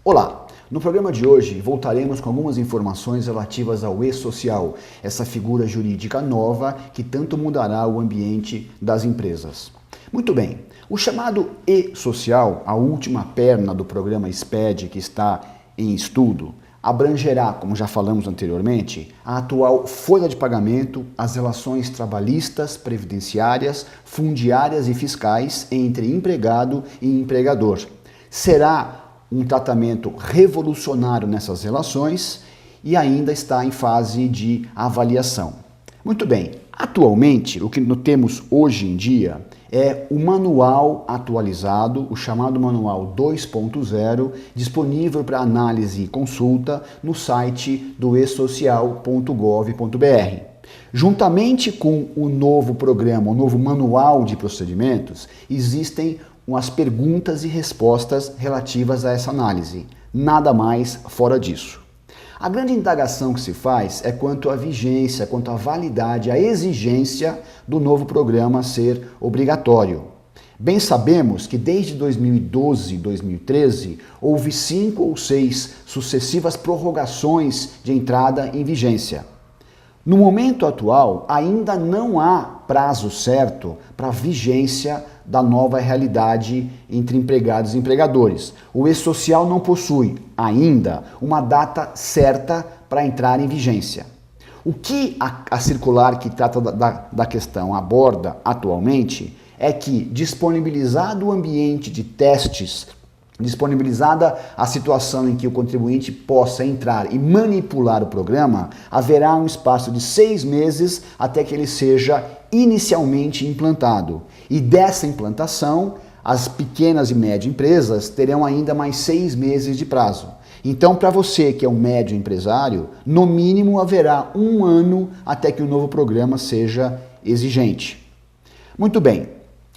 Olá! No programa de hoje voltaremos com algumas informações relativas ao e-social, essa figura jurídica nova que tanto mudará o ambiente das empresas. Muito bem, o chamado e-social, a última perna do programa SPED que está em estudo, abrangerá, como já falamos anteriormente, a atual folha de pagamento, as relações trabalhistas, previdenciárias, fundiárias e fiscais entre empregado e empregador. Será um tratamento revolucionário nessas relações e ainda está em fase de avaliação. Muito bem, atualmente o que nós temos hoje em dia é o manual atualizado, o chamado manual 2.0, disponível para análise e consulta no site do esocial.gov.br. Juntamente com o novo programa, o novo manual de procedimentos, existem as perguntas e respostas relativas a essa análise. Nada mais fora disso. A grande indagação que se faz é quanto à vigência, quanto à validade, à exigência do novo programa ser obrigatório. Bem sabemos que desde 2012 e 2013 houve 5 ou 6 sucessivas prorrogações de entrada em vigência. No momento atual, ainda não há prazo certo para a vigência da nova realidade entre empregados e empregadores. O e-social não possui ainda uma data certa para entrar em vigência. O que a circular que trata da questão aborda atualmente é que, disponibilizado o ambiente de testes, disponibilizada a situação em que o contribuinte possa entrar e manipular o programa, haverá um espaço de 6 meses até que ele seja inicialmente implantado. E dessa implantação, as pequenas e médias empresas terão ainda mais 6 meses de prazo. Então, para você que é um médio empresário, no mínimo haverá 1 ano até que o novo programa seja exigente. Muito bem,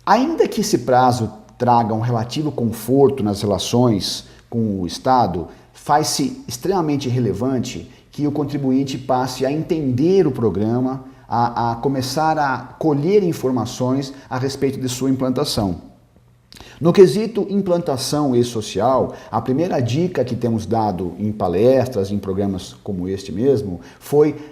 ainda que esse prazo traga um relativo conforto nas relações com o Estado, faz-se extremamente relevante que o contribuinte passe a entender o programa, a começar a colher informações a respeito de sua implantação. No quesito implantação e-social, a primeira dica que temos dado em palestras, em programas como este mesmo,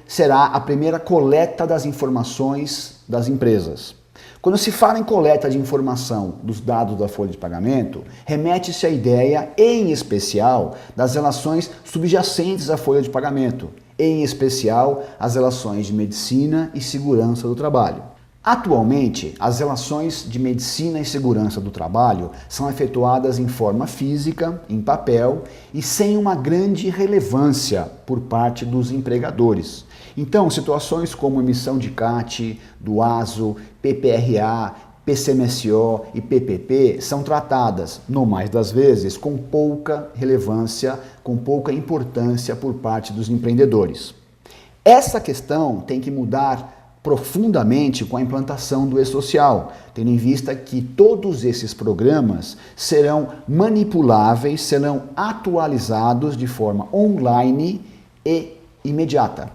será a primeira coleta das informações das empresas. Quando se fala em coleta de informação dos dados da folha de pagamento, remete-se à ideia, em especial, das relações subjacentes à folha de pagamento, em especial as relações de medicina e segurança do trabalho. Atualmente, as relações de medicina e segurança do trabalho são efetuadas em forma física, em papel e sem uma grande relevância por parte dos empregadores. Então, situações como emissão de CAT, do ASO, PPRA, PCMSO e PPP são tratadas, no mais das vezes, com pouca relevância, com pouca importância por parte dos empreendedores. Essa questão tem que mudar profundamente com a implantação do e-social, tendo em vista que todos esses programas serão manipuláveis, serão atualizados de forma online e imediata.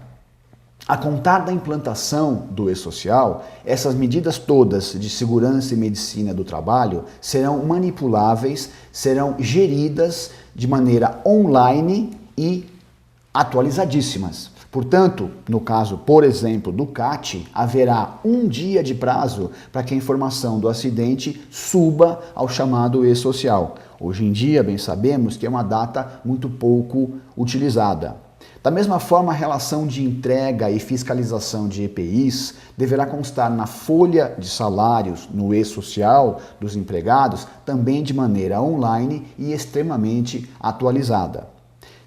A contar da implantação do e-social, essas medidas todas de segurança e medicina do trabalho serão manipuláveis, serão geridas de maneira online e atualizadíssimas. Portanto, no caso, por exemplo, do CAT, haverá 1 dia de prazo para que a informação do acidente suba ao chamado e-social. Hoje em dia, bem sabemos que é uma data muito pouco utilizada. Da mesma forma, a relação de entrega e fiscalização de EPIs deverá constar na folha de salários no e-social dos empregados, também de maneira online e extremamente atualizada.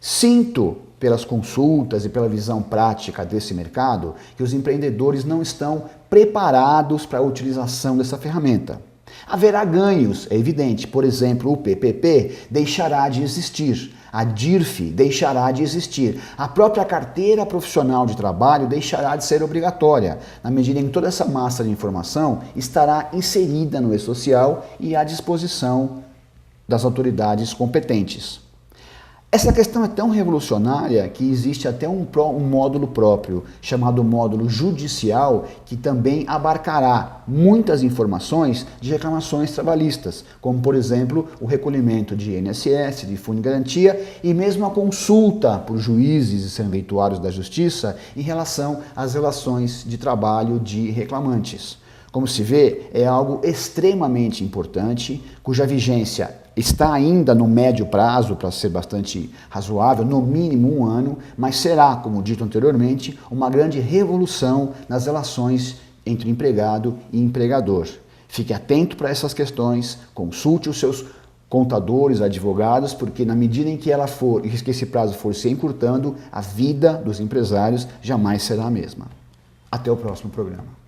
Sinto, pelas consultas e pela visão prática desse mercado, que os empreendedores não estão preparados para a utilização dessa ferramenta. Haverá ganhos, é evidente, por exemplo, o PPP deixará de existir, a DIRF deixará de existir, a própria carteira profissional de trabalho deixará de ser obrigatória, na medida em que toda essa massa de informação estará inserida no e-social e à disposição das autoridades competentes. Essa questão é tão revolucionária que existe até um módulo próprio, chamado módulo judicial, que também abarcará muitas informações de reclamações trabalhistas, como por exemplo o recolhimento de INSS, de fundo de garantia e mesmo a consulta por juízes e serventuários da justiça em relação às relações de trabalho de reclamantes. Como se vê, é algo extremamente importante, cuja vigência está ainda no médio prazo, para ser bastante razoável, no mínimo 1 ano, mas será, como dito anteriormente, uma grande revolução nas relações entre empregado e empregador. Fique atento para essas questões, consulte os seus contadores, advogados, porque na medida em que esse prazo for se encurtando, a vida dos empresários jamais será a mesma. Até o próximo programa.